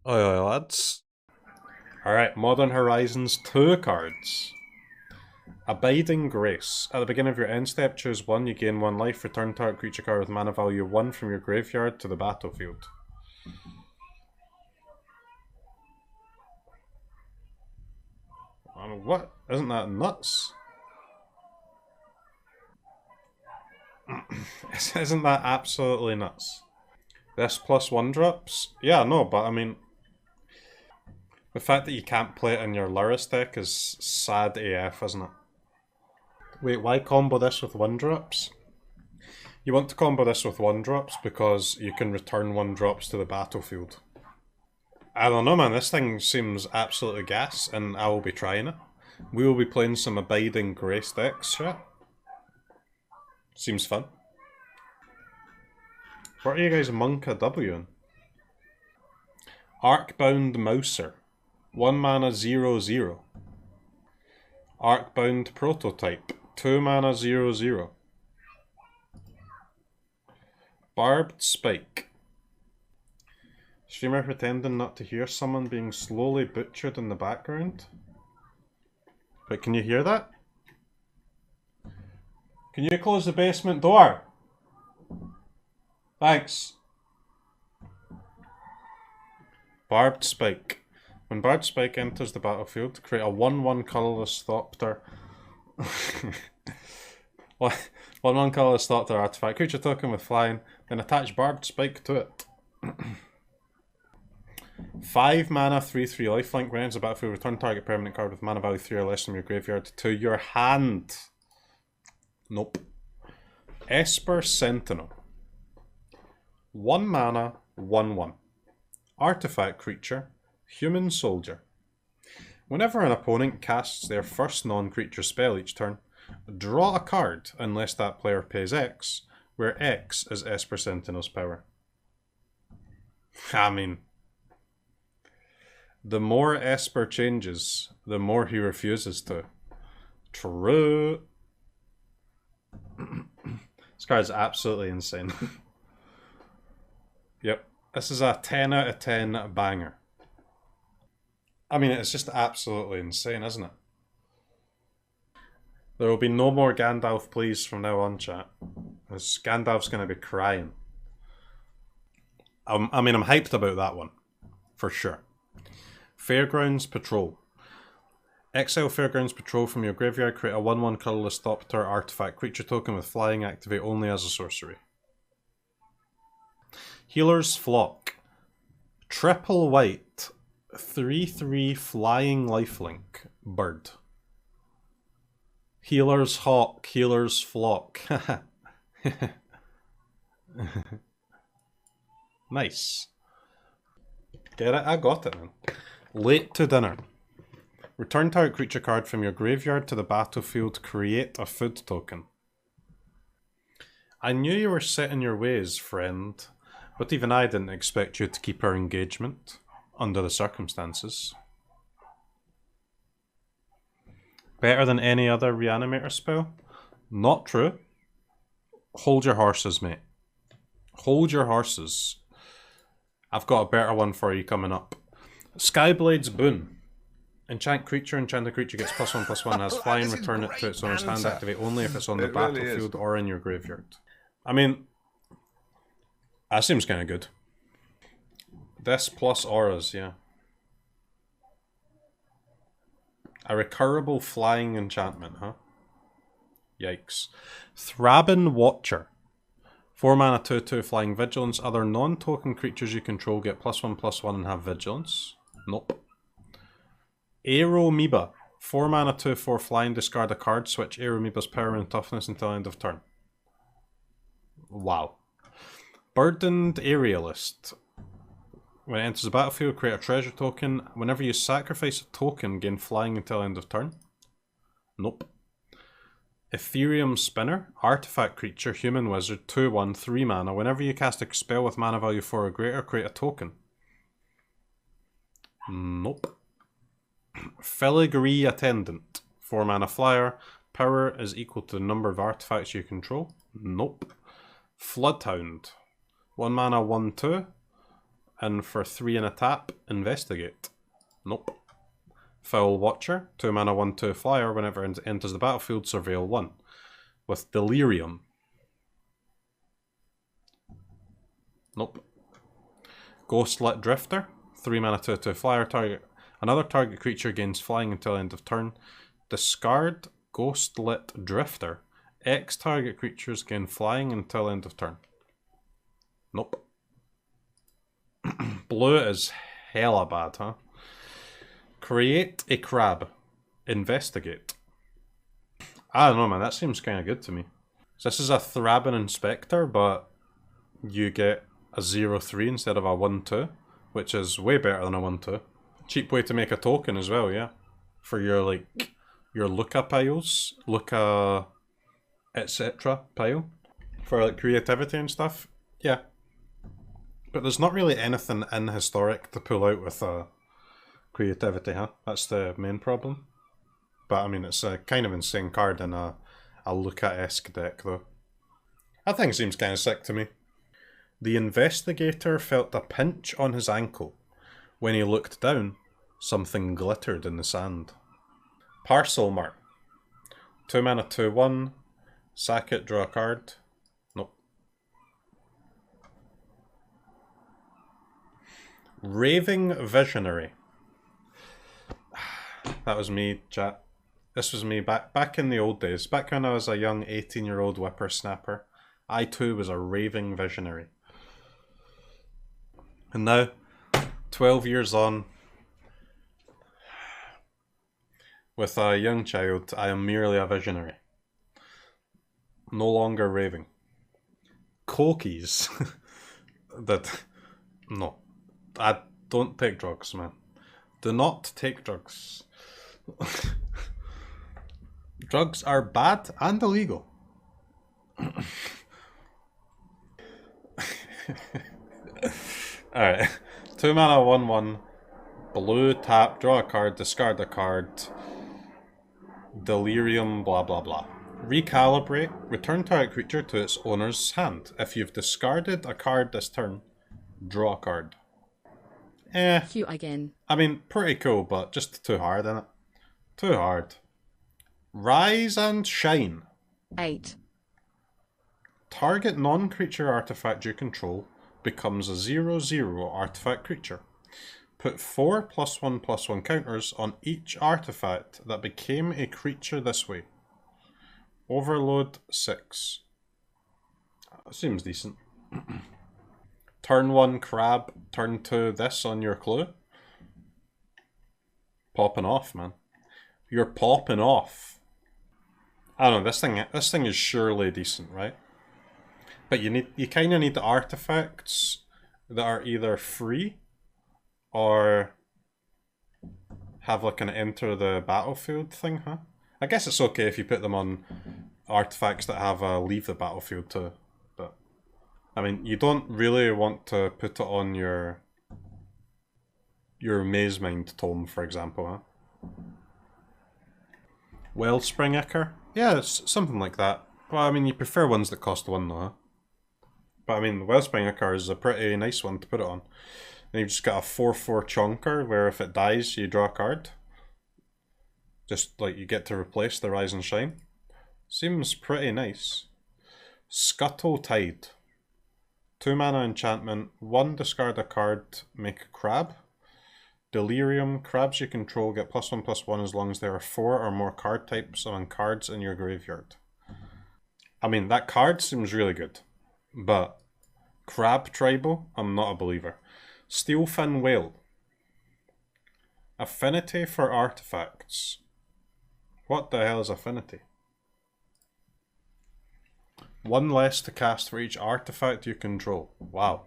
Oi, lads. Alright, Modern Horizons 2 cards. Abiding Grace. At the beginning of your end step, choose 1, you gain 1 life, return target creature card with mana value 1 from your graveyard to the battlefield. I mean, what? Isn't that nuts? Isn't that absolutely nuts? This plus 1 drops? Yeah, no, but I mean, the fact that you can't play it in your Luris deck is sad AF, isn't it? Wait, why combo this with 1 drops? You want to combo this with 1 drops because you can return 1 drops to the battlefield. I don't know, man, this thing seems absolutely gas, and I will be trying it. We will be playing some Abiding Grace decks, shit. Seems fun. What are you guys Monk a W in? Arcbound Mouser. 1 mana 0/0. Arcbound Prototype. 2 mana 0/0. Barbed Spike. Streamer pretending not to hear someone being slowly butchered in the background. But can you hear that? Can you close the basement door? Thanks. Barbed Spike. When Barbed Spike enters the battlefield, create a 1/1 colourless Thopter. 1/1 colourless Thopter artifact. Creature token with flying, then attach Barbed Spike to it. 5 mana 3/3 lifelink. When it enters the battlefield, return target permanent card with mana value 3 or less from your graveyard to your hand. Nope. Esper Sentinel. 1 mana 1/1. Artifact creature. Human Soldier. Whenever an opponent casts their first non-creature spell each turn, draw a card unless that player pays X, where X is Esper Sentinel's power. I mean, the more Esper changes, the more he refuses to. True. This card's absolutely insane. Yep. This is a 10 out of 10 banger. I mean, it's just absolutely insane, isn't it? There will be no more Gandalf please from now on, chat. Because Gandalf's going to be crying. I mean, I'm hyped about that one. For sure. Fairgrounds Patrol. Exile Fairgrounds Patrol from your graveyard. Create a 1/1 colourless Thopter artifact. Creature token with flying. Activate only as a sorcery. Healer's Flock. Triple white. 3/3 flying lifelink. Bird. Healer's Hawk. Healer's Flock. Nice. Get it? I got it, man. Late to dinner. Return target creature card from your graveyard to the battlefield. Create a food token. I knew you were set in your ways, friend, but even I didn't expect you to keep our engagement under the circumstances. Better than any other reanimator spell? Not true. Hold your horses, mate. Hold your horses. I've got a better one for you coming up. Skyblade's Boon. Enchant creature, enchanted creature gets +1/+1, has flying, return it to its owner's hand, activate only if it's on the battlefield or in your graveyard. I mean, that seems kind of good. This plus auras, yeah. A recurable flying enchantment, huh? Yikes. Thraben Watcher. 4 mana 2/2 flying vigilance. Other non-token creatures you control get +1/+1 and have vigilance. Nope. Aeromoeba. 4 mana 2/4 flying. Discard a card. Switch Aeromoeba's power and toughness until end of turn. Wow. Burdened Aerialist. When it enters the battlefield, create a treasure token. Whenever you sacrifice a token, gain flying until end of turn. Nope. Ethereum Spinner. Artifact creature, human wizard, 2/1, 3 mana. Whenever you cast a spell with mana value 4 or greater, create a token. Nope. Filigree Attendant. 4 mana flyer. Power is equal to the number of artifacts you control. Nope. Floodhound. 1 mana 1/2. and for 3 and a tap, investigate. Nope. Foul Watcher, 2 mana 1/2 flyer, whenever it enters the battlefield, surveil 1. With Delirium. Nope. Ghostlit Drifter, 3 mana 2/2 flyer, another target creature gains flying until end of turn. Discard Ghostlit Drifter. X target creatures gain flying until end of turn. Nope. Blue is hella bad, huh? Create a crab. Investigate. I don't know, man. That seems kind of good to me. So this is a Thraben Inspector, but you get a 0/3 instead of a 1/2, which is way better than a 1/2. Cheap way to make a token as well, yeah. For your, like, your Looka piles. Looka, etc. pile. For, like, creativity and stuff. Yeah. But there's not really anything in Historic to pull out with creativity, huh? That's the main problem. But, I mean, it's a kind of insane card in a Looka-esque deck, though. I think it seems kind of sick to me. The Investigator felt a pinch on his ankle. When he looked down, something glittered in the sand. Parcelmar. 2 mana 2/1. Sack it, draw a card. Nope. Raving Visionary. That was me, chat. This was me back in the old days. Back when I was a young 18-year-old whippersnapper. I too was a raving visionary. And now, 12 years on, with a young child, I am merely a visionary. No longer raving. CROKEYZ. No. I don't take drugs, man. Do not take drugs. Drugs are bad and illegal. Alright. 2 mana 1/1. Blue tap, draw a card, discard a card. Delirium, blah blah blah. Recalibrate. Return target creature to its owner's hand. If you've discarded a card this turn, draw a card. Cute again. I mean, pretty cool, but just too hard, innit? Too hard. Rise and Shine. 8. Target non-creature artifact you control becomes a 0/0 artifact creature. Put 4 +1/+1 counters on each artifact that became a creature this way. Overload 6. Seems decent. Turn 1 crab, turn 2 this on your clue. Popping off, man. You're popping off. I don't know, this thing is surely decent, right? But you kind of need the artifacts that are either free or have like an enter the battlefield thing, huh? I guess it's okay if you put them on artifacts that have a leave the battlefield too. But I mean, you don't really want to put it on your Mazemind tome, for example, huh? Wellspring Ichor? Yeah, it's something like that. Well, I mean, you prefer ones that cost 1 though, huh? But I mean, the Wellspring Ichor is a pretty nice one to put it on. And you've just got a 4/4 chonker where if it dies, you draw a card. Just like you get to replace the Rise and Shine. Seems pretty nice. Scuttle Tide. 2 mana enchantment, 1 discard a card, make a crab. Delirium, crabs you control get +1/+1 as long as there are 4 or more card types on cards in your graveyard. I mean, that card seems really good. But crab tribal, I'm not a believer. Steelfin Whale. Affinity for artifacts. What the hell is affinity? 1 less to cast for each artifact you control. Wow.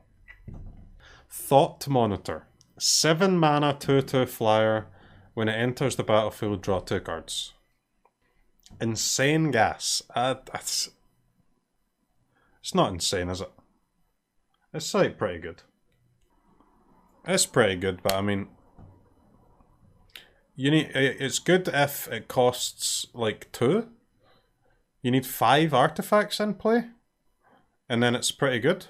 Thought Monitor. 7 mana 2/2 flyer. When it enters the battlefield, draw 2 cards. Insane gas. It's not insane, is it? It's like pretty good. It's pretty good, but I mean, it's good if it costs like 2. You need 5 artifacts in play, and then it's pretty good.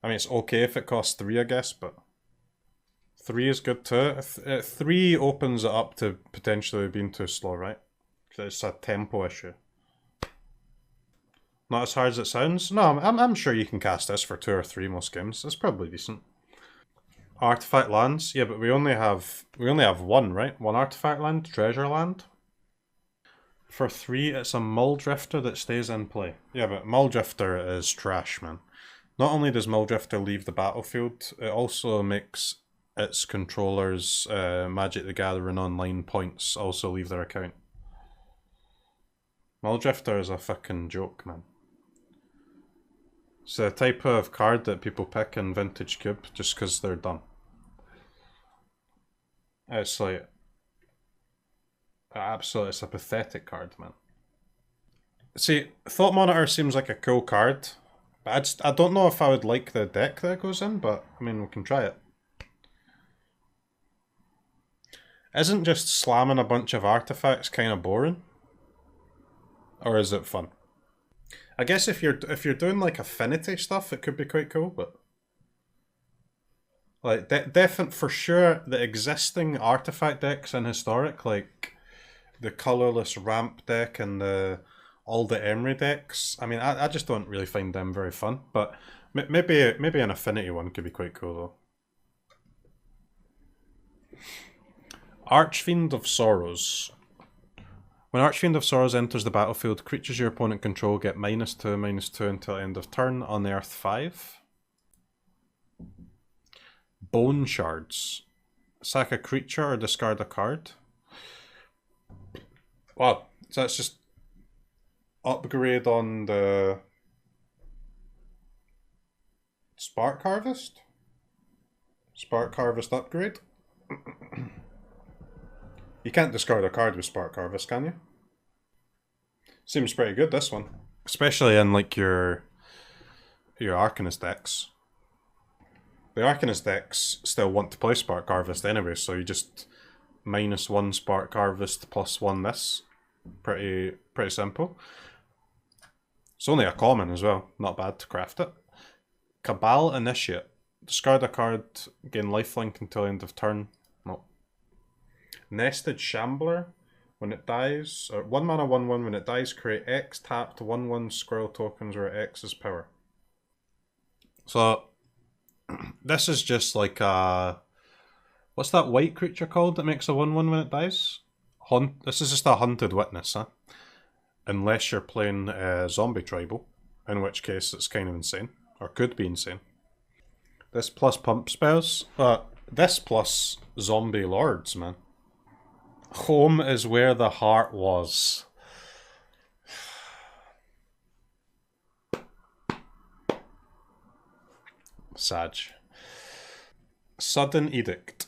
I mean, it's okay if it costs 3, I guess, but 3 is good too. 3 opens it up to potentially being too slow, right? It's a tempo issue. Not as hard as it sounds. No, I'm sure you can cast this for 2 or 3 most games. It's probably decent. Artifact lands, yeah, but we only have 1, right? 1 artifact land, treasure land. For 3, it's a Muldrifter that stays in play. Yeah, but Muldrifter is trash, man. Not only does Muldrifter leave the battlefield, it also makes its controllers' Magic the Gathering Online points also leave their account. Muldrifter is a fucking joke, man. It's the type of card that people pick in Vintage Cube just because they're dumb. It's like... absolutely, it's a pathetic card, man. See, Thought Monitor seems like a cool card, but I don't know if I would like the deck that it goes in, but I mean, we can try it. Isn't just slamming a bunch of artifacts kind of boring? Or is it fun? I guess if you're doing like affinity stuff, it could be quite cool, but like definitely for sure the existing artifact decks in Historic, like the colorless ramp deck and all the Emery decks. I mean, I just don't really find them very fun, but maybe an affinity one could be quite cool though. Archfiend of Sorrows. When Archfiend of Sorrows enters the battlefield, creatures your opponent control get -2/-2 until end of turn on the Earth 5. Bone Shards. Sack a creature or discard a card. Wow, so that's just upgrade on the Spark Harvest? Spark Harvest upgrade? You can't discard a card with Spark Harvest, can you? Seems pretty good, this one. Especially in like your Arcanist decks. The Arcanist decks still want to play Spark Harvest anyway, so you just -1 Spark Harvest +1 this. Pretty simple. It's only a common as well, not bad to craft it. Cabal Initiate. Discard a card, gain lifelink until end of turn. No. Nested Shambler. When it dies, 1 mana 1/1, when it dies, create X tapped 1/1 squirrel tokens where X is power. So, this is just like a... what's that white creature called that makes a 1/1 when it dies? This is just a Hunted Witness, huh? Unless you're playing Zombie Tribal, in which case it's kind of insane, or could be insane. This plus pump spells, this plus Zombie Lords, man. Home is where the heart was. Sag. Sudden Edict.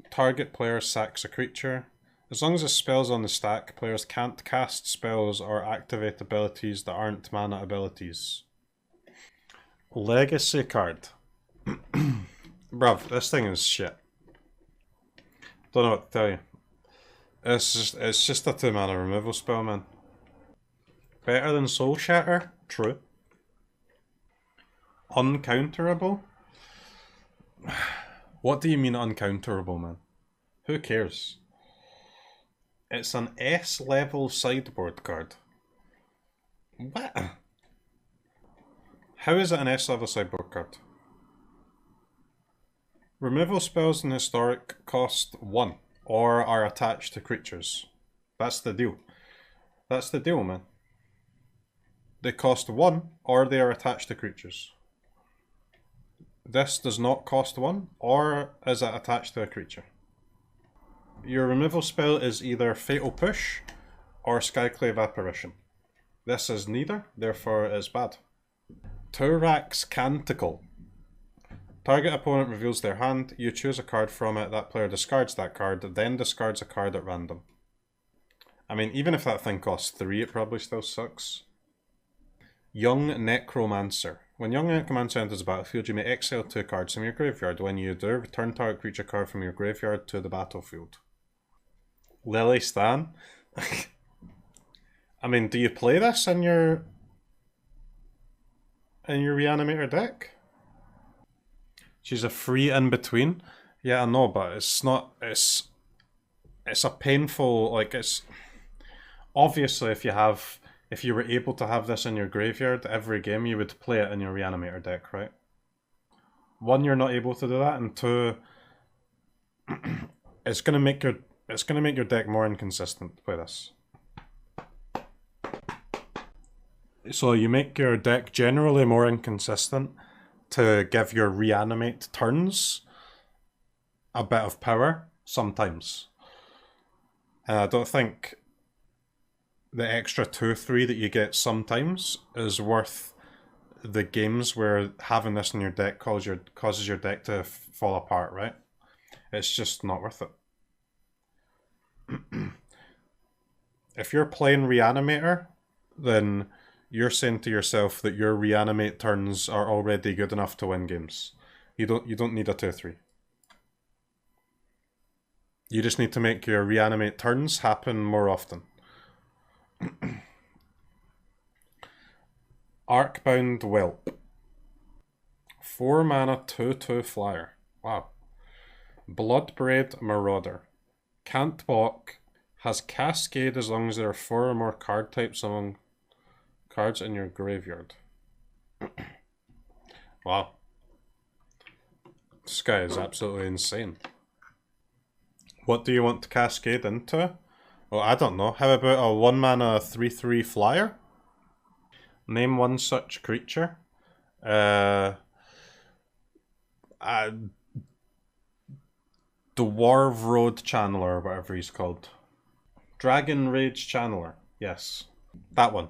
Target player sacks a creature. As long as the spell's on the stack, players can't cast spells or activate abilities that aren't mana abilities. Legacy card. Bruv, this thing is shit. Don't know what to tell you. It's just a 2 mana removal spell, man. Better than Soul Shatter? True. Uncounterable? What do you mean uncounterable, man? Who cares? It's an S-level sideboard card. What? How is it an S-level sideboard card? Removal spells in Historic cost 1, or are attached to creatures. That's the deal. That's the deal, man. They cost 1, or they are attached to creatures. This does not cost 1, or is it attached to a creature. Your removal spell is either Fatal Push or Skyclave Apparition. This is neither, therefore it is bad. Turak's Canticle. Target opponent reveals their hand, you choose a card from it, that player discards that card, then discards a card at random. I mean, even if that thing costs 3, it probably still sucks. Young Necromancer. When Young Necromancer enters the battlefield, you may exile 2 cards from your graveyard. When you do, return target creature card from your graveyard to the battlefield. Lily Stan? I mean, do you play this in your Reanimator deck? She's a free in between. Yeah, I know, but it's not. It's a painful. Like it's obviously if you were able to have this in your graveyard every game, you would play it in your Reanimator deck, right? One, you're not able to do that, and two, it's gonna make your deck more inconsistent by this. So you make your deck generally more inconsistent to give your reanimate turns a bit of power sometimes. And I don't think the extra 2/3 that you get sometimes is worth the games where having this in your deck causes your deck to fall apart, right? It's just not worth it. If you're playing Reanimator, then you're saying to yourself that your reanimate turns are already good enough to win games. You don't need a 2/3. You just need to make your reanimate turns happen more often. Arcbound Whelp. 4 mana 2/2 flyer. Wow. Bloodbraid Marauder. Can't block. Has Cascade as long as there are 4 or more card types among cards in your graveyard. Wow. This guy is absolutely insane. What do you want to cascade into? Well, I don't know. How about a 1 mana 3/3 flyer? Name one such creature. Dwarf Road Channeler, or whatever he's called. Dragon Rage Channeler. Yes. That one.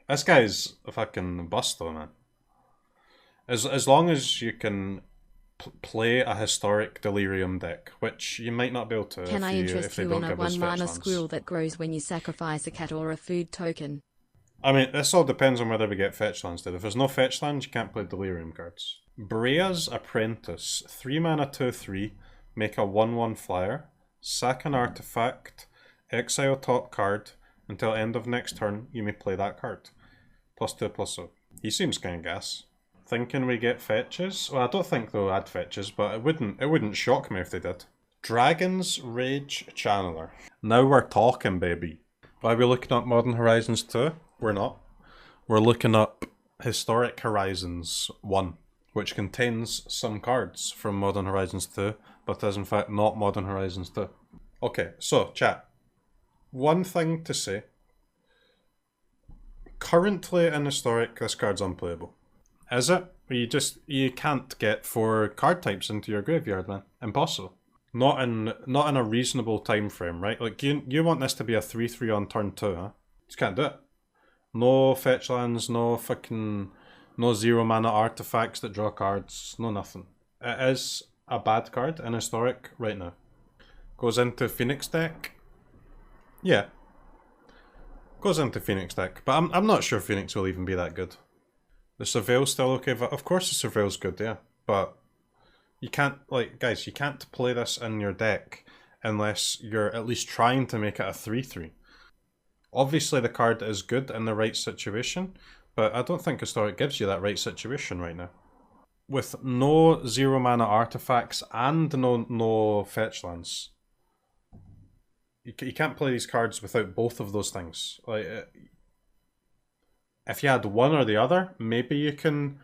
This guy's a fucking bust though, man. As long as you can play a historic Delirium deck, which you might not be able to Can I interest you in a 1 mana fetch squirrel lands. that grows when you sacrifice a cat or a food token? I mean, this all depends on whether we get fetch lands. If there's no fetch lands, you can't play Delirium cards. Brea's Apprentice. 3 mana 2/3. Make a 1/1 flyer. Sack an artifact. Exile top card. Until end of next turn, you may play that card. +2/+0. He seems kind of gas. Thinking we get fetches? Well, I don't think they'll add fetches, but it wouldn't shock me if they did. Dragon's Rage Channeler. Now we're talking, baby. Why are we looking up Modern Horizons 2? We're not. We're looking up Historic Horizons 1, which contains some cards from Modern Horizons 2, but is in fact not Modern Horizons 2. Okay, so chat. One thing to say. Currently in Historic, this card's unplayable. Is it? You can't get 4 card types into your graveyard, man. Impossible. Not in a reasonable time frame, right? Like you want this to be a 3/3 on turn 2, huh? Just can't do it. No fetch lands, no 0 mana artifacts that draw cards, no nothing. It is a bad card in Historic right now. Goes into Phoenix deck. Yeah. Goes into Phoenix deck, but I'm not sure Phoenix will even be that good. The Surveil's still okay, but of course the Surveil's good, yeah. But you can't, like, guys, you can't play this in your deck unless you're at least trying to make it a 3/3. Obviously the card is good in the right situation, but I don't think Historic gives you that right situation right now. With no 0 mana artifacts and no fetch lands. You can't play these cards without both of those things. Like, if you had one or the other, maybe you can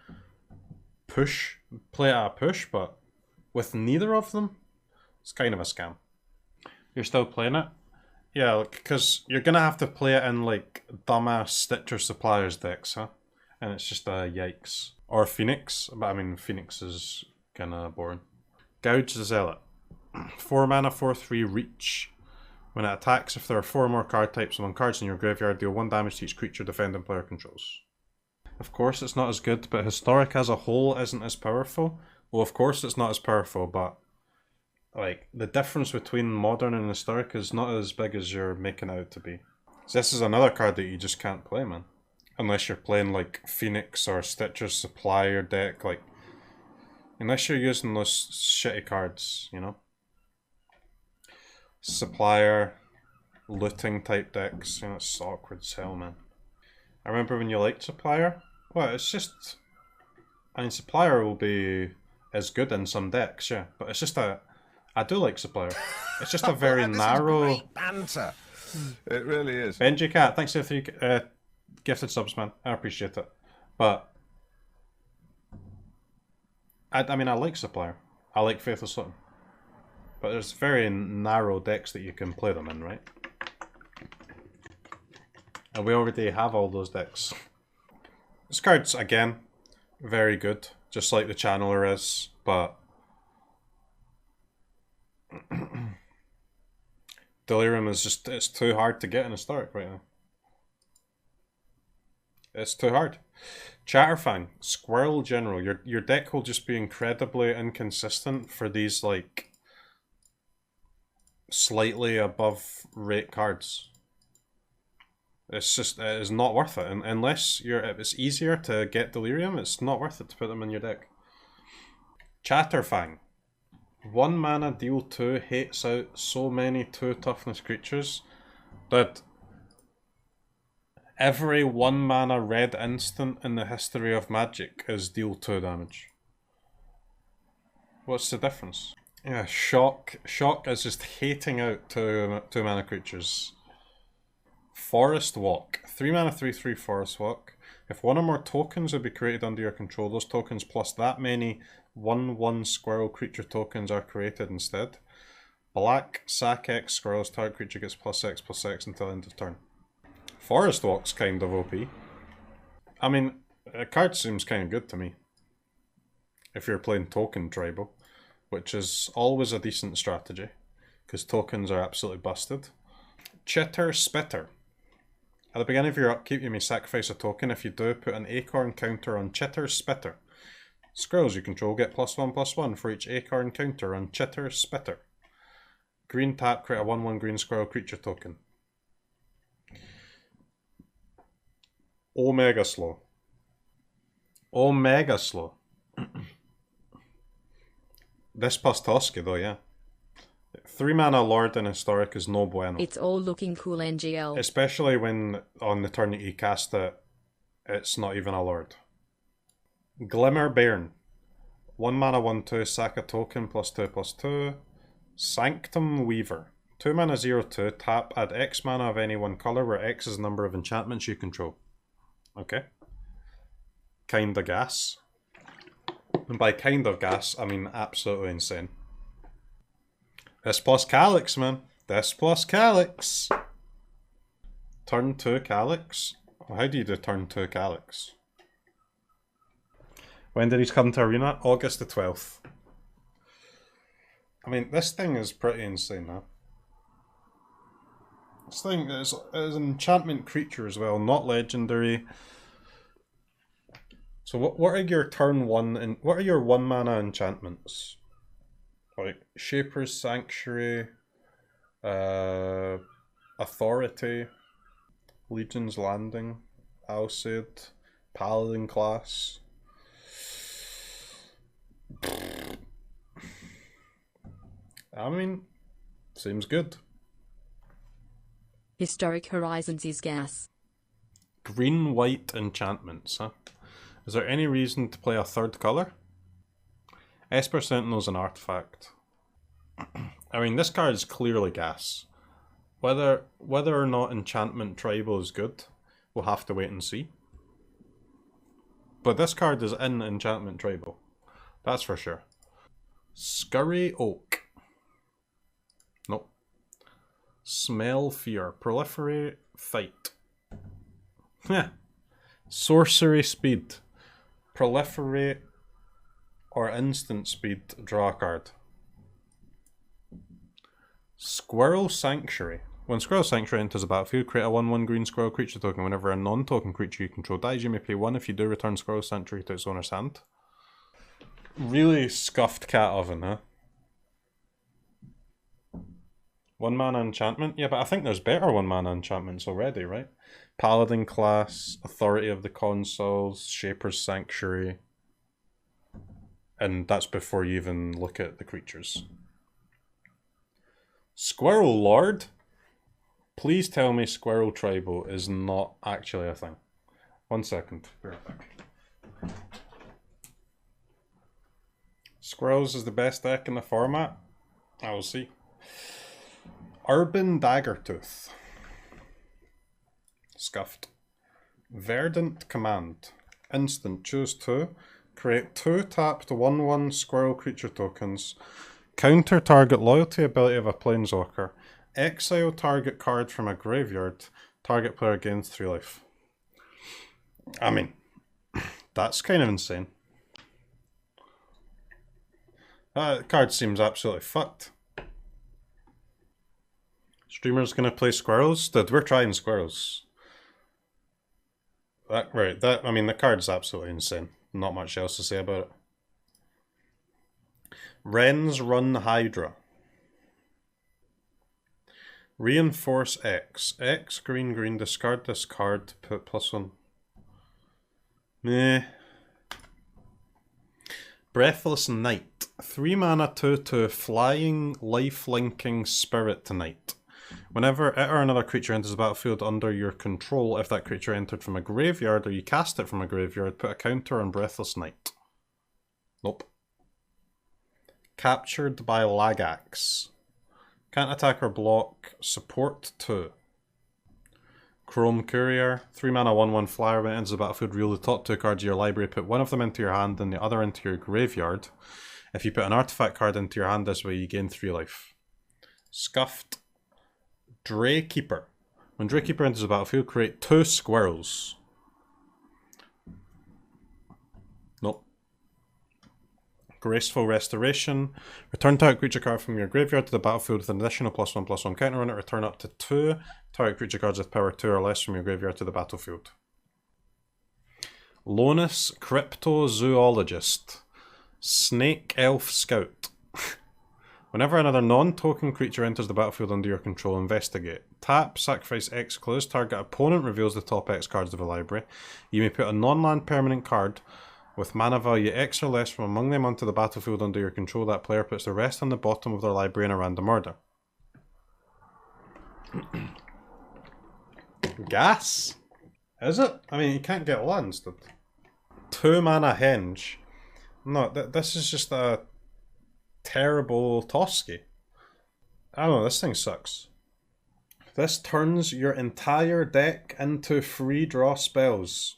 play at a push, but with neither of them, it's kind of a scam. You're still playing it? Yeah, because you're going to have to play it in, like, dumbass Stitcher Suppliers decks, huh? And it's just a yikes. Or Phoenix, but I mean, Phoenix is kind of boring. Gouge the Zealot. 4 mana, 4/3 reach. When it attacks, if there are 4 more card types among cards in your graveyard, deal 1 damage to each creature defending player controls. Of course it's not as good, but Historic as a whole isn't as powerful. Well, of course it's not as powerful, but like the difference between Modern and Historic is not as big as you're making it out to be. So this is another card that you just can't play, man. Unless you're playing like Phoenix or Stitcher's Supplier deck, like unless you're using those shitty cards, you know? Supplier, looting type decks, you know, it's awkward as hell, man. I remember when you liked Supplier. Well, it's just, I mean, Supplier will be is good in some decks, yeah. But it's just a... I do like Supplier. It's just a very narrow... This is great banter. It really is. Benji Cat, thanks for the 3 gifted subs, man. I appreciate it. But... I mean, I like Supplier. I like Faithless Looting. But there's very narrow decks that you can play them in, right? And we already have all those decks. This card's, again, very good. Just like the Channeler is, but... Delirium is just, it's too hard to get in Historic right now. It's too hard. Chatterfang, Squirrel General. Your deck will just be incredibly inconsistent for these, like, slightly above rate cards. It's just, it is not worth it. And unless if it's easier to get Delirium, it's not worth it to put them in your deck. Chatterfang. 1 mana, deal 2, hates out so many 2 toughness creatures that every 1 mana red instant in the history of Magic is deal 2 damage. What's the difference? Yeah, Shock. Shock is just hating out 2 mana creatures. Forest Walk. 3 mana 3/3 Forest Walk. If 1 or more tokens would be created under your control, those tokens plus that many 1/1 squirrel creature tokens are created instead. Black, sack X squirrels, target creature gets +X/+X until end of turn. Forest Walk's kind of OP. I mean, the card seems kind of good to me. If you're playing token tribal, which is always a decent strategy, because tokens are absolutely busted. Chitter Spitter. At the beginning of your upkeep, you may sacrifice a token. If you do, put an acorn counter on Chitter Spitter. Squirrels you control get +1/+1 for each acorn counter on Chitter Spitter. Green tap, create a 1/1 green squirrel creature token. Omega Slow. Omega Slow. This plus Toski though, yeah. 3 mana Lord in Historic is no bueno. It's all looking cool, NGL. Especially when on the turn that you cast it, it's not even a Lord. Glimmer Bairn. 1 mana 1/2, sack a token +2/+2. Sanctum Weaver. 2 mana 0/2, tap, add X mana of any one colour where X is the number of enchantments you control. Okay. Kinda gas. And by kind of gas, I mean absolutely insane. This plus Calyx, man. This plus Calyx. Turn 2 Calyx? How do you do turn 2 Calyx? When did he come to Arena? August the 12th. I mean, this thing is pretty insane, huh? This thing is an enchantment creature as well, not legendary. So what are your turn 1 and what are your 1 mana enchantments? Like Shaper's Sanctuary, Authority, Legion's Landing, Alcid, Paladin Class. I mean, seems good. Historic Horizons is gas. Green-white enchantments, huh? Is there any reason to play a 3rd colour? Esper Sentinel's an artifact. I mean, this card is clearly gas. Whether or not Enchantment Tribal is good, we'll have to wait and see. But this card is in Enchantment Tribal. That's for sure. Scurry Oak. Nope. Smell Fear. Proliferate Fight. Heh. Sorcery Speed. Proliferate or instant speed, draw a card. Squirrel Sanctuary. When Squirrel Sanctuary enters the battlefield, create a 1/1 green squirrel creature token. Whenever a non-token creature you control dies, you may pay 1. If you do, return Squirrel Sanctuary to its owner's hand. Really scuffed cat oven, huh? 1 mana enchantment? Yeah, but I think there's better 1 mana enchantments already, right? Paladin Class, Authority of the Consuls, Shaper's Sanctuary. And that's before you even look at the creatures. Squirrel Lord? Please tell me Squirrel Tribal is not actually a thing. 1 second. Squirrels is the best deck in the format? I will see. Urban Daggertooth. Scuffed. Verdant Command. Instant. Choose 2. Create 2 tapped 1/1 squirrel creature tokens. Counter target loyalty ability of a planeswalker. Exile target card from a graveyard. Target player gains 3 life. I mean, that's kind of insane. That card seems absolutely fucked. Streamer's gonna play squirrels? Dude, we're trying squirrels. I mean, the card's absolutely insane. Not much else to say about it. Wren's Run Hydra. Reinforce X. X, green, green, discard this card, put +1. Meh. Breathless Night. 3 mana 2/2 flying, life-linking spirit knight. Whenever it or another creature enters the battlefield under your control, if that creature entered from a graveyard or you cast it from a graveyard, put a counter on Breathless Night. Nope. Captured by Lagax. Can't attack or block. Support 2. Chrome Courier. 3 mana 1/1 flyer. When it enters the battlefield, reveal the top 2 cards of your library. Put one of them into your hand and the other into your graveyard. If you put an artifact card into your hand this way, you gain 3 life. Scuffed. Draykeeper. When Draykeeper enters the battlefield, create 2 squirrels. Nope. Graceful Restoration. Return target creature card from your graveyard to the battlefield with an additional +1/+1 counter on it. Return up to 2 target creature cards with power 2 or less from your graveyard to the battlefield. Lonus Cryptozoologist. Snake Elf Scout. Whenever another non-token creature enters the battlefield under your control, investigate. Tap, sacrifice X, close target opponent reveals the top X cards of the library. You may put a non-land permanent card with mana value X or less from among them onto the battlefield under your control. That player puts the rest on the bottom of their library in a random order. Gas? Is it? I mean, you can't get lands, dude. 2 mana Henge. No, this is just a terrible Toski. I don't know, this thing sucks. This turns your entire deck into free draw spells.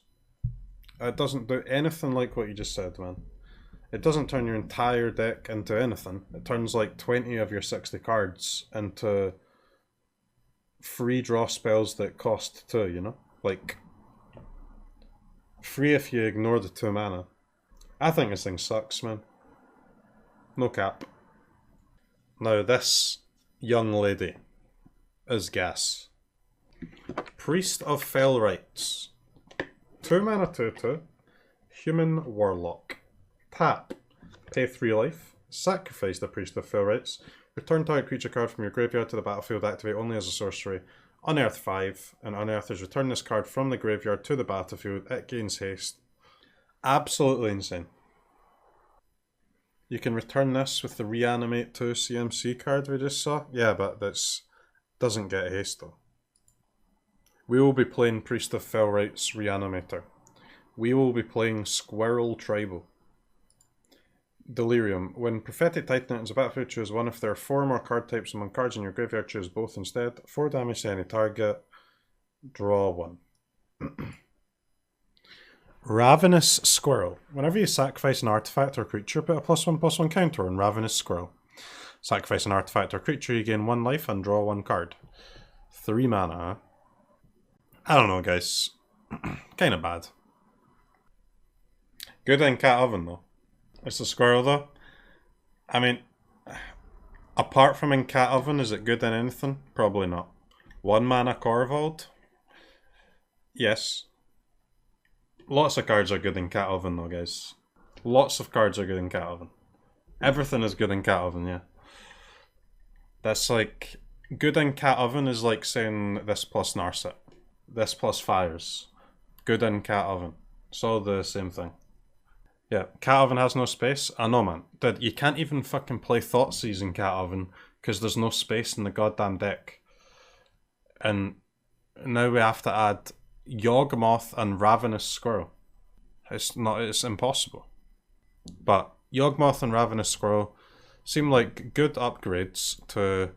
It doesn't do anything like what you just said, man. It doesn't turn your entire deck into anything. It turns like 20 of your 60 cards into free draw spells that cost 2, you know? Like, free if you ignore the 2 mana. I think this thing sucks, man. No cap. Now this young lady is gas. Priest of Fell Rites. 2 mana 2/2. Human Warlock. Tap. Pay 3 life. Sacrifice the Priest of Fell Rites. Return target creature card from your graveyard to the battlefield. Activate only as a sorcery. Unearth 5. And unearthers return this card from the graveyard to the battlefield. It gains haste. Absolutely insane. You can return this with the Reanimate 2 CMC card we just saw. Yeah, but that doesn't get haste though. We will be playing Priest of Fell Rites Reanimator. We will be playing Squirrel Tribal. Delirium. When Prophetic Titan enters a battlefield, choose one. If there are 4 more card types among cards in your graveyard, choose both instead. 4 damage to any target. Draw 1. Ravenous Squirrel. Whenever you sacrifice an artifact or creature, put a +1/+1 counter on Ravenous Squirrel. Sacrifice an artifact or creature, you gain 1 life and draw 1 card. 3 mana. I don't know, guys. Kinda bad. Good in Cat Oven, though. It's a squirrel, though. I mean, apart from in Cat Oven, is it good in anything? Probably not. 1 mana Corvold? Yes. Lots of cards are good in Cat Oven, though, guys. Lots of cards are good in Cat Oven. Everything is good in Cat Oven, yeah. That's like... Good in Cat Oven is like saying this plus Narset. This plus Fires. Good in Cat Oven. It's all the same thing. Yeah, Cat Oven has no space? I know, man. Dude, you can't even fucking play Thoughtseize in Cat Oven because there's no space in the goddamn deck. And now we have to add Yawgmoth and Ravenous Squirrel. It's impossible. But Yawgmoth and Ravenous Squirrel seem like good upgrades to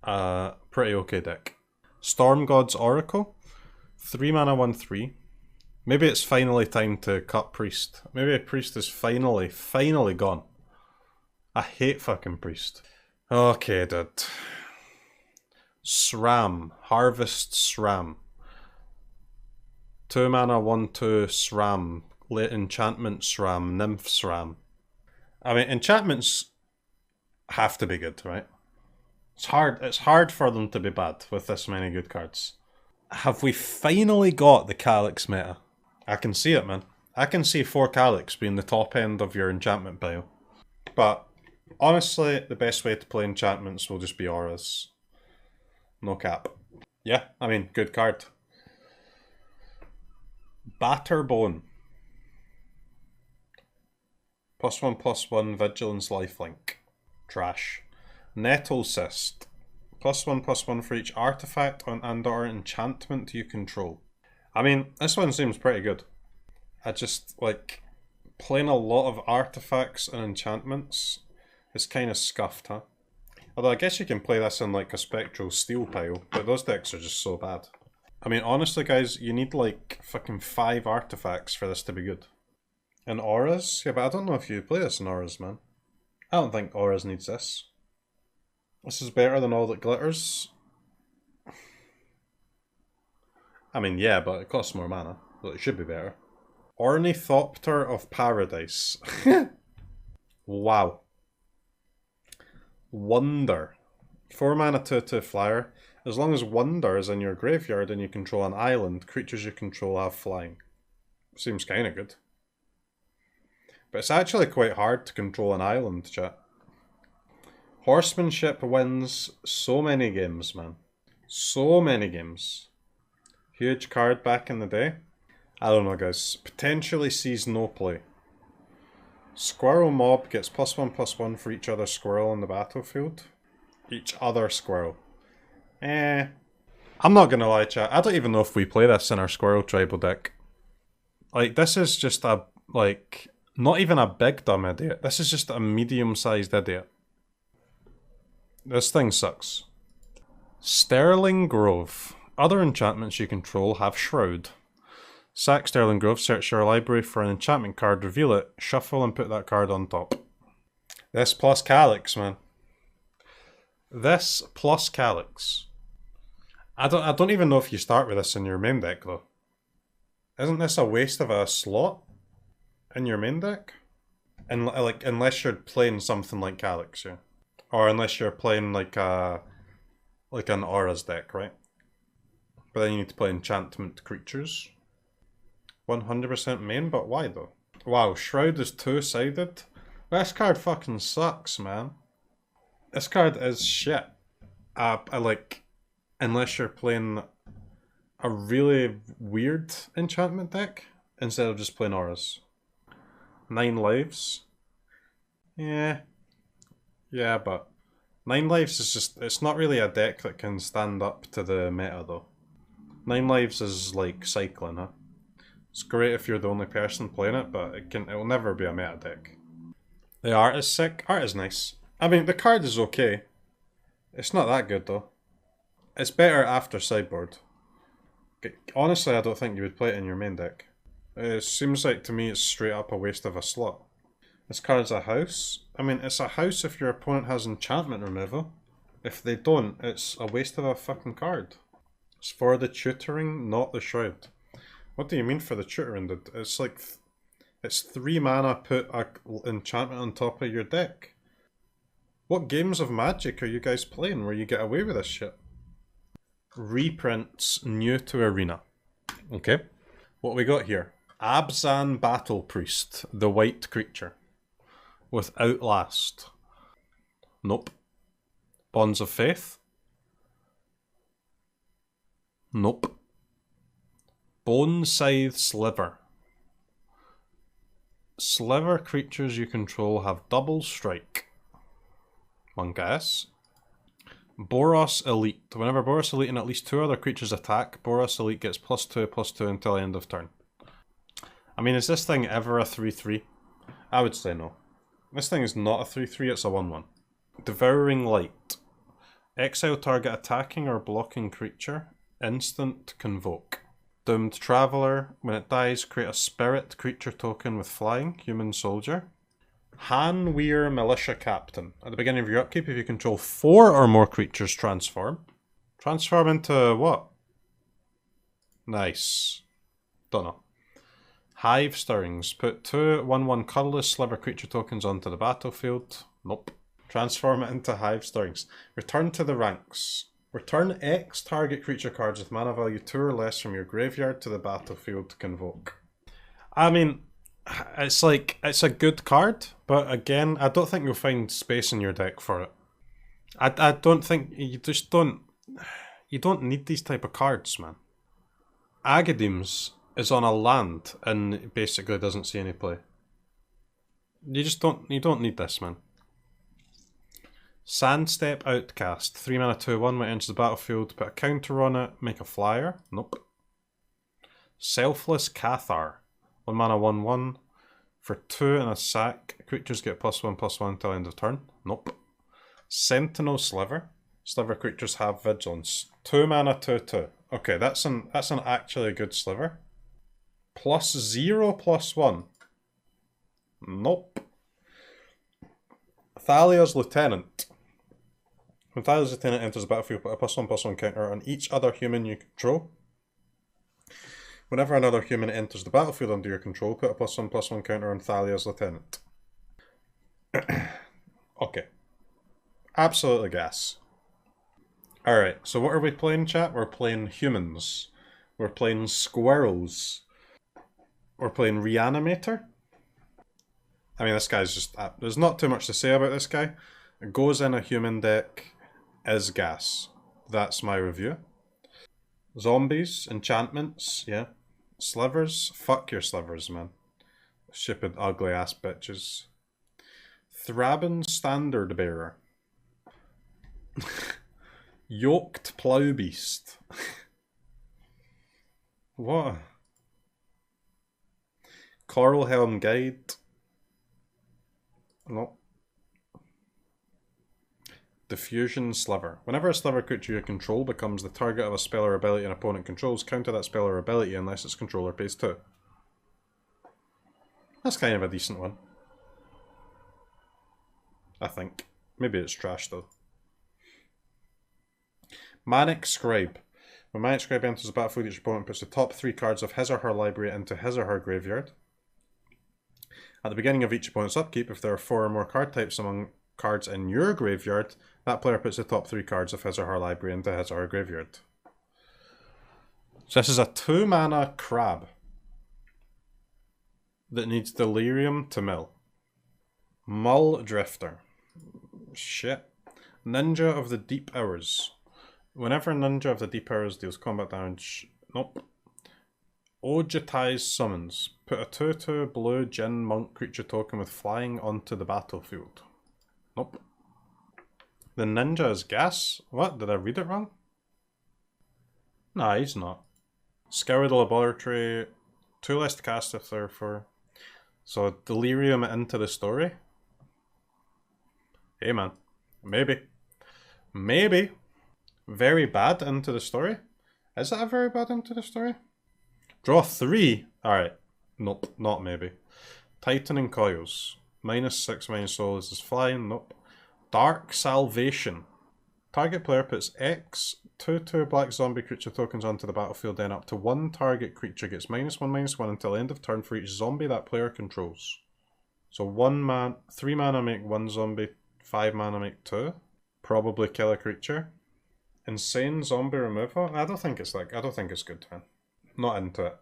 a pretty okay deck. Storm God's Oracle, 3 mana 1/3. Maybe it's finally time to cut Priest. Maybe Priest is finally gone. I hate fucking Priest. Okay, dude. SRAM. Harvest SRAM. 2 mana 1/2 SRAM. Late Enchantment SRAM. Nymph SRAM. I mean, enchantments have to be good, right? It's hard for them to be bad with this many good cards. Have we finally got the Calyx meta? I can see it, man. I can see 4 Calyx being the top end of your enchantment pile. But honestly, the best way to play enchantments will just be auras. No cap. Yeah, I mean, good card. Batterbone. +1/+1 Vigilance Lifelink. Trash. Nettle Cyst. +1/+1 for each artifact and/or enchantment you control. I mean, this one seems pretty good. I just, like, playing a lot of artifacts and enchantments is kind of scuffed, huh? Although I guess you can play this in, like, a Spectral Steel pile, but those decks are just so bad. I mean, honestly, guys, you need, like, fucking 5 artifacts for this to be good. And auras? Yeah, but I don't know if you play this in auras, man. I don't think auras needs this. This is better than all that glitters. I mean, yeah, but it costs more mana, so it should be better. Ornithopter of Paradise. Wow. Wonder. 4 mana 2/2 flyer. As long as Wonder is in your graveyard and you control an island, creatures you control have flying. Seems kinda good. But it's actually quite hard to control an island, chat. Horsemanship wins so many games, man. So many games. Huge card back in the day. I don't know, guys. Potentially sees no play. Squirrel Mob gets +1/+1 for each other squirrel on the battlefield. Each other squirrel. I'm not gonna lie, chat. I don't even know if we play this in our Squirrel Tribal deck. Like, this is just a, like, not even a big dumb idiot. This is just a medium-sized idiot. This thing sucks. Sterling Grove. Other enchantments you control have Shroud. Sack Sterling Grove, search your library for an enchantment card, reveal it, shuffle and put that card on top. This plus Calyx, man. This plus Calyx. I don't even know if you start with this in your main deck, though. Isn't this a waste of a slot in your main deck? And like, unless you're playing something like Calyx, yeah. Or unless you're playing like an Auras deck, right? But then you need to play enchantment creatures. 100% main, but why though? Wow, Shroud is 2-sided? This card fucking sucks, man. This card is shit. Unless you're playing a really weird enchantment deck instead of just playing auras. 9 lives. Yeah, but 9 lives is just, it's not really a deck that can stand up to the meta though. 9 lives is like cycling, huh? It's great if you're the only person playing it, but it will never be a meta deck. The art is sick. Art is nice. I mean, the card is okay. It's not that good though. It's better after sideboard. Honestly, I don't think you would play it in your main deck. It seems like to me it's straight up a waste of a slot. This card's a house. I mean, it's a house if your opponent has enchantment removal. If they don't, it's a waste of a fucking card. It's for the tutoring, not the shroud. What do you mean for the tutoring, dude? It's like, it's 3 mana, put an enchantment on top of your deck. What games of Magic are you guys playing where you get away with this shit? Reprints new to Arena. Okay. What we got here? Abzan Battle Priest, the white creature. With Outlast. Nope. Bonds of Faith. Nope. Bone Scythe Sliver. Sliver creatures you control have double strike. One guess. Boros Elite. Whenever Boros Elite and at least 2 other creatures attack, Boros Elite gets +2/+2 until end of turn. I mean, is this thing ever a 3/3? I would say no. This thing is not a 3-3, it's a 1-1. Devouring Light. Exile target attacking or blocking creature. Instant convoke. Doomed Traveller. When it dies, create a spirit creature token with flying. Human soldier. Han Weir Militia Captain. At the beginning of your upkeep, if you control 4 or more creatures, transform. Transform into what? Nice. Don't know. Hive Stirrings. Put 2 1/1 colorless sliver creature tokens onto the battlefield. Nope. Transform it into Hive Stirrings. Return to the ranks. Return X target creature cards with mana value 2 or less from your graveyard to the battlefield to convoke. I mean, it's like, it's a good card, but again, I don't think you'll find space in your deck for it. I don't think, you just don't, you don't need these type of cards, man. Agadeem's is on a land and basically doesn't see any play. You just don't, you don't need this, man. Sandstep Outcast. 3 mana 2/1 when it enters the battlefield. Put a counter on it. Make a flyer. Nope. Selfless Cathar. 1 mana 1/1. For 2 and a sack. Creatures get +1/+1 until end of turn. Nope. Sentinel Sliver. Sliver creatures have vigilance. 2 mana 2/2. Okay, that's an actually good sliver. +0/+1. Nope. Thalia's Lieutenant. When Thalia's Lieutenant enters the battlefield, put a +1/+1 counter on each other human you control. Whenever another human enters the battlefield under your control, put a +1/+1 counter on Thalia's Lieutenant. Okay. Absolutely gas. Alright, so what are we playing, chat? We're playing humans. We're playing squirrels. We're playing Reanimator. I mean, this guy's just... there's not too much to say about this guy. It goes in a human deck, is gas. That's my review. Zombies, enchantments, yeah. Slivers, fuck your slivers, man. Stupid, ugly ass bitches. Thraben Standard Bearer. Yoked Plowbeast. What? Coralhelm Guide. No. Diffusion Sliver. Whenever a sliver creature you control becomes the target of a spell or ability an opponent controls, counter that spell or ability unless its controller pays 2. That's kind of a decent one. I think. Maybe it's trash though. Manic Scribe. When Manic Scribe enters the battlefield, each opponent puts the top 3 cards of his or her library into his or her graveyard. At the beginning of each opponent's upkeep, if there are 4 or more card types among cards in your graveyard, that player puts the top 3 cards of his or her library into his or her graveyard. So this is a 2 mana crab that needs Delirium to mill. Mull Drifter. Shit. Ninja of the Deep Hours. Whenever Ninja of the Deep Hours deals combat damage... Nope. Ojitize Summons. Put a 2/2 blue Jinn Monk creature token with flying onto the battlefield. Nope. The ninja is gas? What? Did I read it wrong? Nah, he's not. Scour the Laboratory. 2 less to cast if they're for... So, Delirium into the story? Hey man. Maybe. Maybe. Very bad into the story? Is that a very bad into the story? Draw 3? Alright. Nope, not maybe. Tightening Coils. -6, -soul. This is flying. Nope. Dark Salvation. Target player puts X 2/2 black zombie creature tokens onto the battlefield, then up to 1 target creature gets -1/-1 until end of turn for each zombie that player controls. So 3 mana make 1 zombie, 5 mana make 2. Probably kill a creature. Insane zombie removal? I don't think it's good, man. Not into it.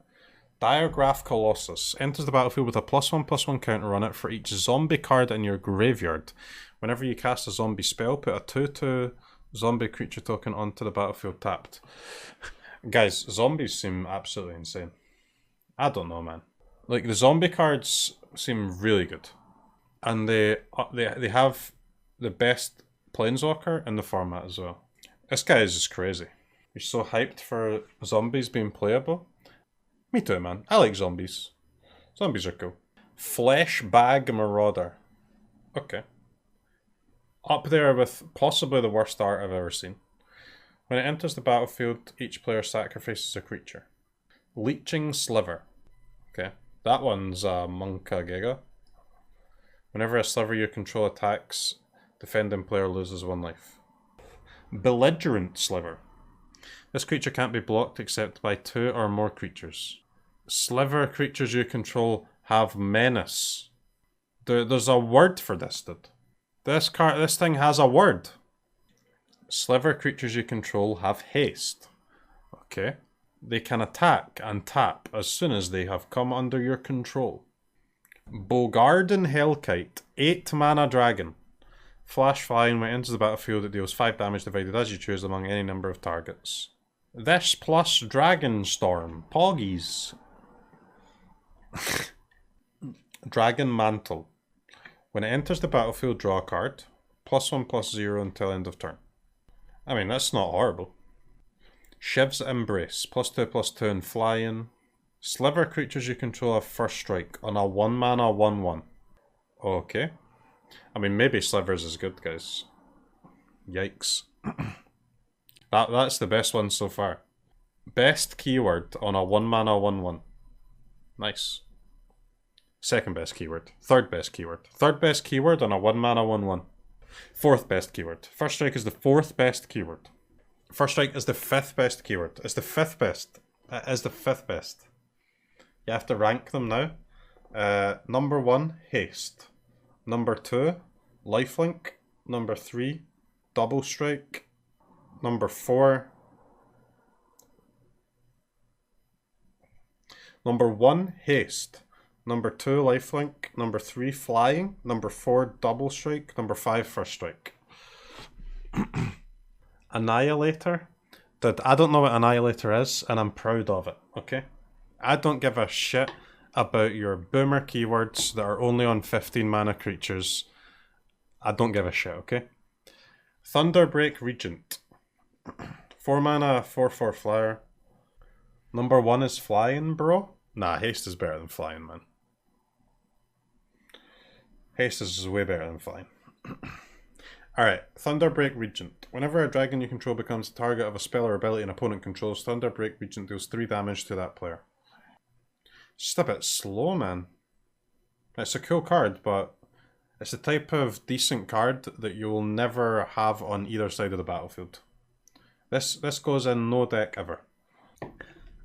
Diregraph Colossus. Enters the battlefield with a +1/+1 counter on it for each zombie card in your graveyard. Whenever you cast a zombie spell, put a 2/2 zombie creature token onto the battlefield tapped. Guys, zombies seem absolutely insane. I don't know, man. Like, the zombie cards seem really good. And they have the best Planeswalker in the format as well. This guy is just crazy. You're so hyped for zombies being playable. Me too, man. I like zombies. Zombies are cool. Flesh Bag Marauder. Okay. Up there with possibly the worst art I've ever seen. When it enters the battlefield, each player sacrifices a creature. Leeching Sliver. Okay. That one's Monka Giga. Whenever a sliver you control attacks, defending player loses 1 life. Belligerent Sliver. This creature can't be blocked except by 2 or more creatures. Sliver creatures you control have menace. There's a word for this, dude. This thing has a word. Sliver creatures you control have haste. Okay. They can attack and tap as soon as they have come under your control. Bogarden Hellkite, 8 mana dragon. Flash flying when it enters the battlefield, it deals 5 damage divided as you choose among any number of targets. This plus Dragon Storm, Poggies. Dragon Mantle. When it enters the battlefield, draw a card. +1/+0 until end of turn. I mean, that's not horrible. Shiv's Embrace, +2/+2 and flying. Sliver creatures you control have first strike on a 1 mana 1/1. Okay. I mean, maybe Slivers is good, guys. Yikes. That's the best one so far. Best keyword on a 1 mana 1/1. Nice. Second best keyword. Third best keyword. Third best keyword on a 1 mana 1/1. Fourth best keyword. First strike is the 4th best keyword. First strike is the 5th best keyword. It's the 5th best. It is the 5th best. You have to rank them now. Number 1, haste. Number 2, lifelink. Number 3, double strike. Number 4. Number 1, haste. Number 2, lifelink. Number 3, flying. Number 4, double strike. Number 5, first strike. Annihilator. Dude, I don't know what Annihilator is, and I'm proud of it, okay? I don't give a shit about your boomer keywords that are only on 15 mana creatures. I don't give a shit, okay? Thunderbreak Regent. 4 mana, 4/4 flyer. Number 1 is flying, bro? Nah, haste is better than flying, man. Haste is way better than flying. Alright, Thunderbreak Regent. Whenever a dragon you control becomes the target of a spell or ability an opponent controls, Thunderbreak Regent deals 3 damage to that player. It's just a bit slow, man. It's a cool card, but it's the type of decent card that you will never have on either side of the battlefield. This goes in no deck ever.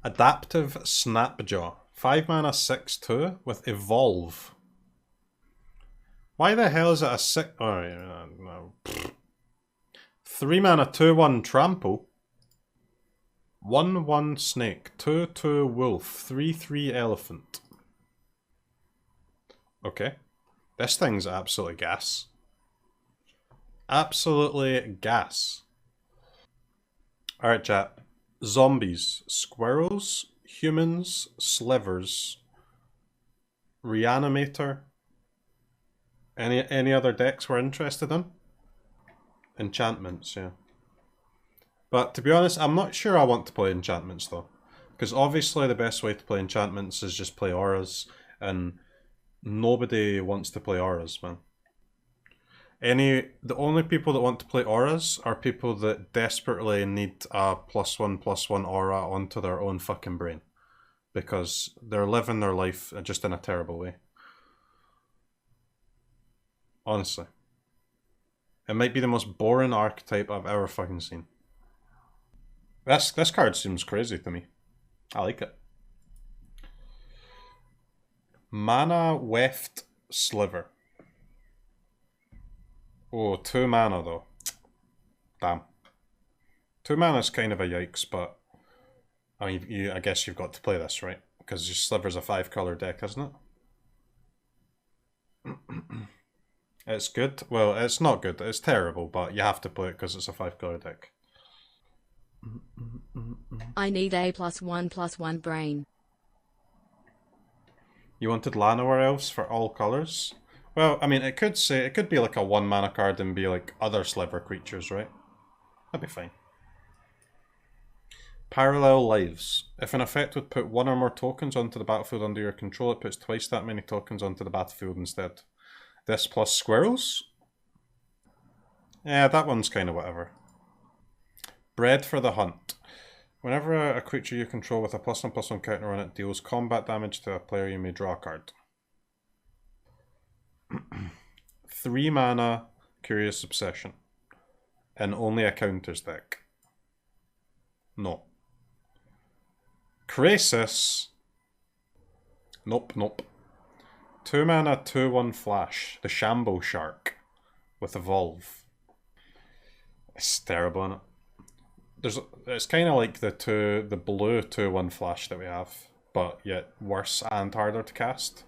Adaptive Snapjaw. 5 mana 6/2 with Evolve. Why the hell is it a 6? Oh, yeah, no. 3 mana 2/1 Trample. 1/1 Snake. 2/2 Wolf. 3/3 Elephant. Okay. This thing's absolutely gas. Absolutely gas. Alright, chat. Zombies. Squirrels. Humans. Slivers. Reanimator. Any other decks we're interested in? Enchantments, yeah. But to be honest, I'm not sure I want to play enchantments though. Because obviously the best way to play enchantments is just play auras, and nobody wants to play auras, man. The only people that want to play auras are people that desperately need a +1/+1 aura onto their own fucking brain. Because they're living their life just in a terrible way. Honestly. It might be the most boring archetype I've ever fucking seen. This card seems crazy to me. I like it. Mana Weft Sliver. Oh, 2 mana though. Damn. 2 mana is kind of a yikes, but I mean, I guess you've got to play this, right? Because your Sliver's a 5-color deck, isn't it? It's good. Well, it's not good. It's terrible, but you have to play it because it's a 5-color deck. I need a +1/+1 brain. You wanted Llanowar Elves for all colours? Well, I mean, it could be like a 1 mana card and be like other Sliver creatures, right? That'd be fine. Parallel Lives. If an effect would put 1 or more tokens onto the battlefield under your control, it puts twice that many tokens onto the battlefield instead. This plus squirrels? Yeah, that one's kind of whatever. Bread for the hunt. Whenever a creature you control with a +1/+1 counter on it deals combat damage to a player, you may draw a card. 3 mana, Curious Obsession. And only a counters deck. No. Crisis. Nope, nope. 2 mana, 2/1 flash. The Shambo Shark. With Evolve. It's terrible, isn't it? It's kind of like the blue 2/1 flash that we have, but yet worse and harder to cast,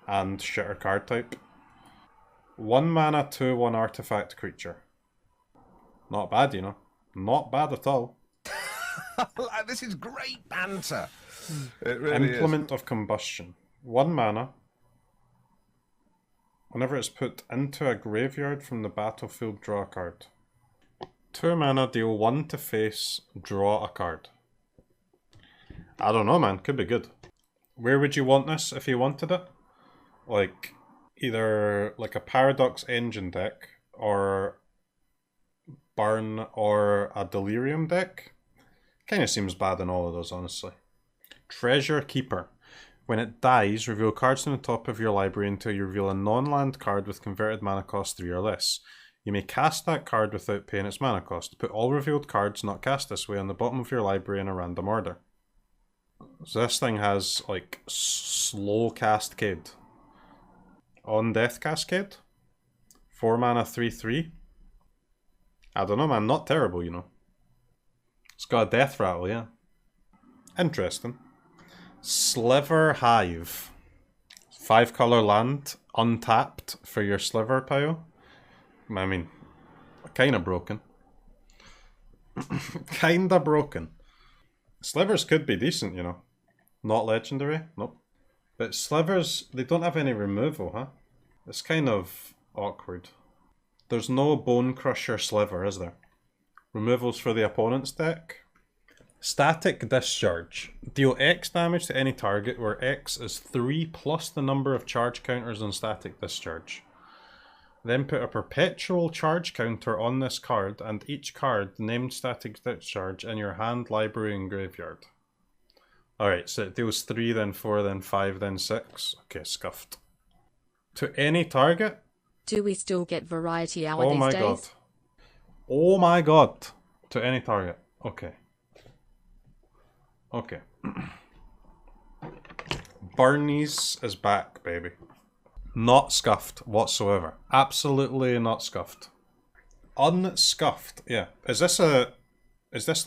and shitter card type. 1 mana, 2/1 artifact creature. Not bad, you know. Not bad at all. This is great banter. It really Implement of Combustion. 1 mana. Whenever it's put into a graveyard from the battlefield, draw a card. 2 mana, deal 1 to face, draw a card. I don't know, man. Could be good. Where would you want this if you wanted it? Like, either like a Paradox Engine deck, or Burn, or a Delirium deck. Kind of seems bad in all of those, honestly. Treasure Keeper. When it dies, reveal cards from the top of your library until you reveal a non-land card with converted mana cost 3 or less. You may cast that card without paying its mana cost. Put all revealed cards not cast this way on the bottom of your library in a random order. So this thing has, like, slow Cascade. On Death Cascade. 4 mana, 3/3. I don't know, man. Not terrible, you know. It's got a death rattle, yeah. Interesting. Sliver Hive. 5 color land, untapped for your Sliver pile. I mean, kinda broken. Kinda broken. Slivers could be decent, you know. Not legendary, nope. But Slivers, they don't have any removal, huh? It's kind of awkward. There's no Bone Crusher Sliver, is there? Removals for the opponent's deck. Static Discharge. Deal X damage to any target where X is 3 plus the number of charge counters on Static Discharge. Then put a perpetual charge counter on this card and each card named Static Discharge in your hand, library, and graveyard. Alright, so it deals 3, then 4, then 5, then 6. Okay, scuffed. To any target? Do we still get variety hour Oh these my days? god. Oh my god. To any target. Okay. Okay. Burnies is back, baby. Not scuffed whatsoever. Absolutely not scuffed. Unscuffed, yeah. Is this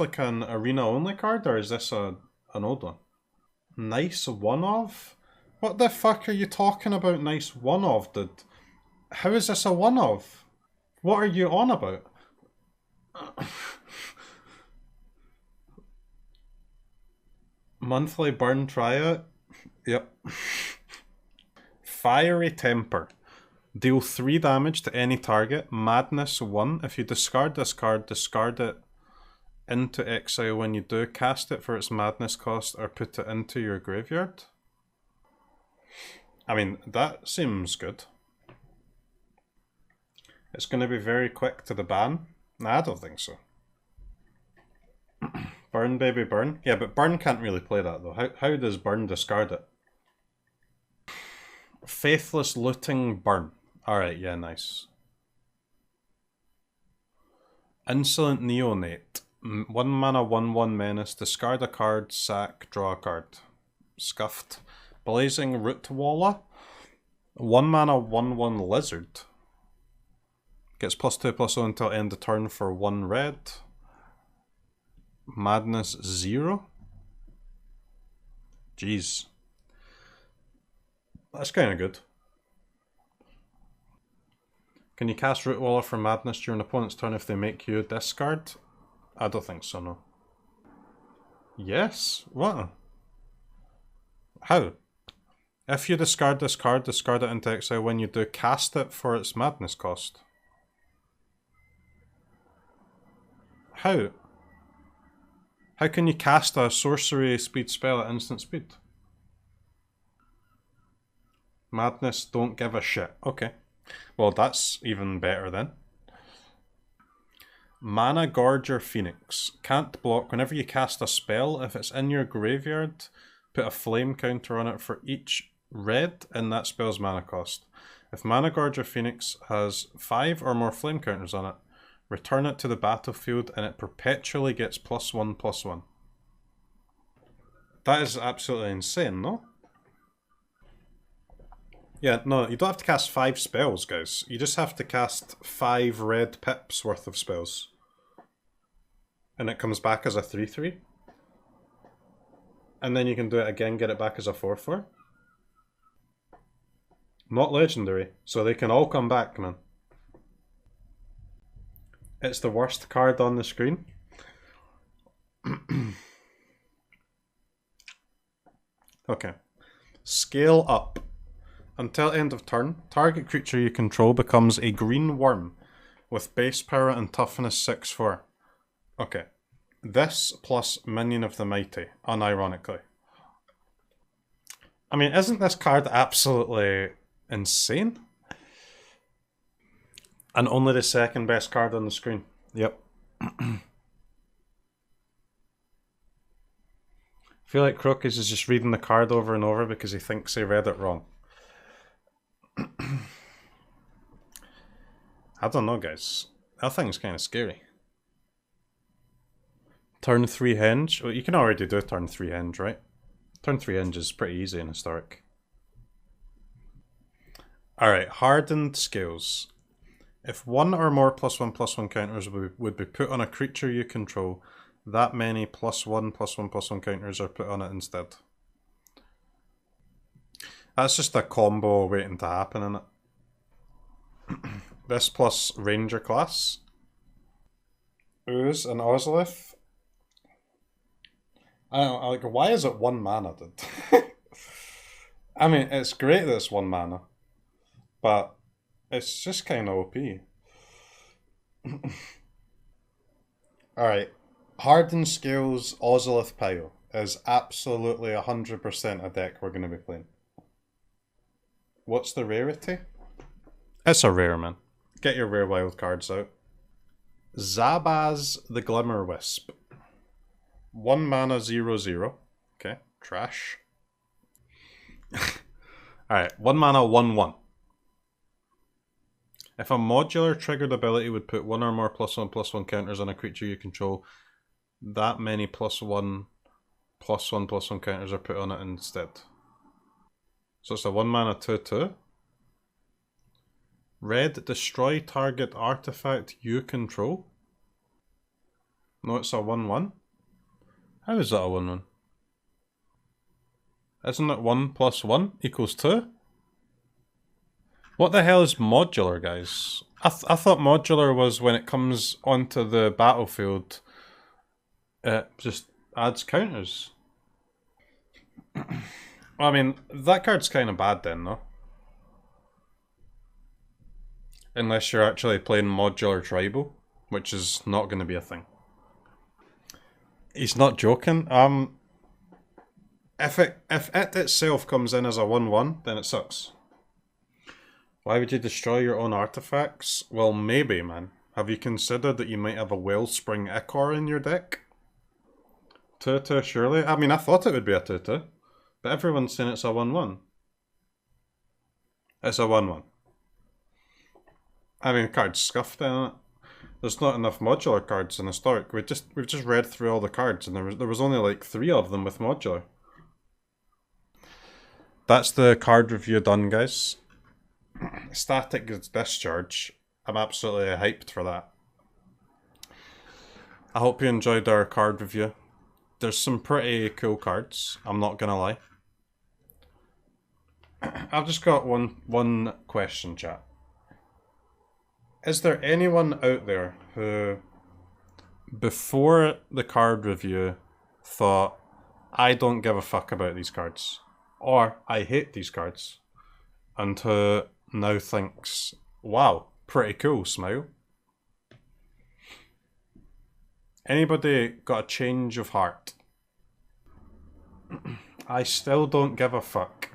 like an arena only card, or is this an old one? Nice one of? What the fuck are you talking about, nice one of, dude? How is this a one of? What are you on about? Monthly burn tryout? Yep. Fiery Temper. Deal 3 damage to any target. Madness 1. If you discard this card, discard it into exile when you do. Cast it for its madness cost or put it into your graveyard. I mean, that seems good. It's going to be very quick to the ban. Nah, I don't think so. Burn, baby, burn. Yeah, but burn can't really play that though. How does burn discard it? Faithless Looting Burn. Alright, yeah, nice. Insolent Neonate. 1 mana, 1/1 menace. Discard a card, sack, draw a card. Scuffed. Blazing Rootwalla. 1 mana, 1/1 lizard. Gets +2/+0 until end of turn for 1 red. Madness 0. Jeez. That's kind of good. Can you cast Rootwalla for Madness during an opponent's turn if they make you discard? I don't think so, no. Yes? What? How? If you discard this card, discard it into exile. When you do, cast it for its Madness cost. How? How can you cast a sorcery speed spell at instant speed? Madness, don't give a shit. Okay. Well, that's even better then. Mana Gorger Phoenix. Can't block whenever you cast a spell. If it's in your graveyard, put a flame counter on it for each red in that spell's mana cost. If Mana Gorger Phoenix has 5 or more flame counters on it, return it to the battlefield and it perpetually gets +1/+1. That is absolutely insane, no? Yeah, no, you don't have to cast 5 spells, guys. You just have to cast 5 red pips worth of spells. And it comes back as a 3/3. And then you can do it again, get it back as a 4/4. Not legendary, so they can all come back, man. It's the worst card on the screen. Okay. Scale up. Until end of turn, target creature you control becomes a green worm with base power and toughness 6/4. Okay. This plus Minion of the Mighty, unironically. I mean, isn't this card absolutely insane? And only the second best card on the screen. Yep. I feel like CROKEYZ is just reading the card over and over because he thinks he read it wrong. I don't know, guys. That thing's kind of scary. Turn 3 Henge. Well, you can already do turn 3 Henge, right? Turn 3 Henge is pretty easy in Historic. Alright, Hardened Scales. If 1 or more +1/+1 counters would be put on a creature you control, that many +1/+1/+1 counters are put on it instead. That's just a combo waiting to happen, isn't it? This plus Ranger class. Ooze and Ozolith. I don't know, like, why is it 1 mana, dude? I mean, it's great that it's 1 mana, but it's just kind of OP. Alright, Hardened Scales Ozolith Pile is absolutely 100% a deck we're going to be playing. What's the rarity? It's a rare, man. Get your rare wild cards out. Zabaz the Glimmer Wisp. 1 mana 0/0. Okay, trash. Alright, 1 mana 1/1. If a modular triggered ability would put 1 or more +1/+1 counters on a creature you control, that many +1/+1/+1 counters are put on it instead. So it's a 1 mana 2/2. Red, destroy target artifact you control. No, it's a 1/1. How is that a 1/1? Isn't it 1 + 1 = 2? What the hell is modular, guys? I thought modular was when it comes onto the battlefield, it just adds counters. I mean, that card's kind of bad then, though. Unless you're actually playing modular tribal, which is not going to be a thing. He's not joking. If it itself comes in as a 1/1, then it sucks. Why would you destroy your own artifacts? Well, maybe, man. Have you considered that you might have a Wellspring Ichor in your deck? 2/2, surely? I mean, I thought it would be a 2/2, but everyone's saying it's a 1/1. It's a 1/1. I mean, card's scuffed in it. There's not enough modular cards in Historic. We've just read through all the cards, and there was only like 3 of them with modular. That's the card review done, guys. Static Discharge. I'm absolutely hyped for that. I hope you enjoyed our card review. There's some pretty cool cards, I'm not gonna lie. I've just got one question, chat. Is there anyone out there who, before the card review, thought, I don't give a fuck about these cards, or I hate these cards, and who now thinks, wow, pretty cool, smile? Anybody got a change of heart? I still don't give a fuck.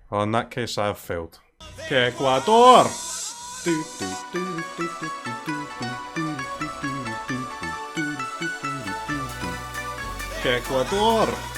Well, in that case, I have failed. Que Ecuador! Que Ecuador!